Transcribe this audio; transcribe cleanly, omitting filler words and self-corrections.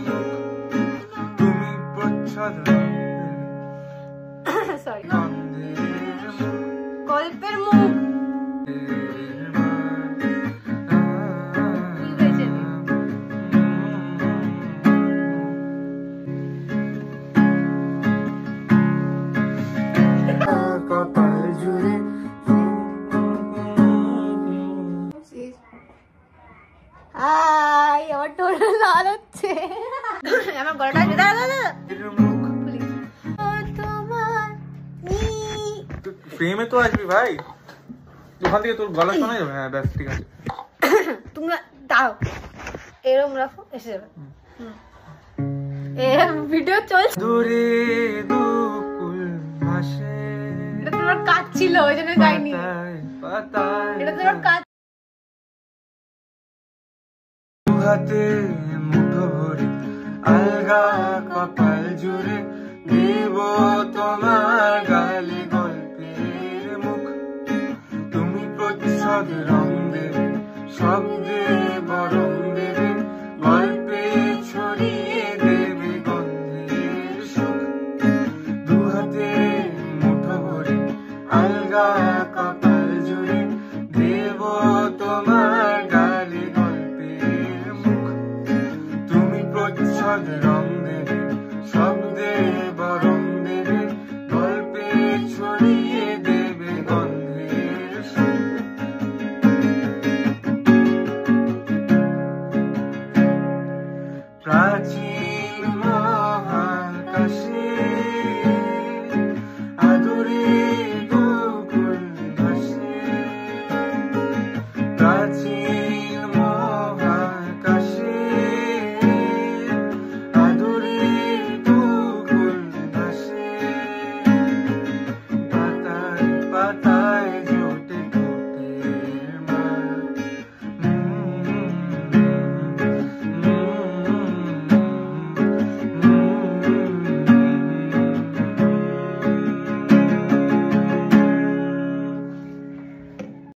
মুখ তুমি প্রচ্ছদ সরি গল্পের মুখ কপাল জুড়ে আমার টোল লাল হচ্ছে আমার গলাটা দাদা ফ্রেমে তো আসবি ভাই ওখান থেকে তোর গলা শোনা যাবে হ্যাঁ ব্যাস ঠিক আছে তুমি দাও এরকম রাখো এসে যাবে ভিডিও চলছে দূরে দুকুল ভাসে এটা তোমার কাজ ছিল ওই জন্য গাইনি এটা তোমার কাজ হাতে মুঠো ভরে আলগা কপাল জুড়ে দেব তোমার গালে গল্পের মুখ তুমি প্রচ্ছদ রং দেবে শব্দে বরং দেবে গল্পে ছড়িয়ে দেবে গন্ধের সুখ দুহাতে মুঠো ভরে আলগা কপাল জুড়ে দেব তোমার গালে গল্পের মুখ তুমি প্রচ্ছদ রং দেবে শব্দে বরং দেবে গল্পে ছড়িয়ে দেবে গন্ধের সুখ প্রাচীন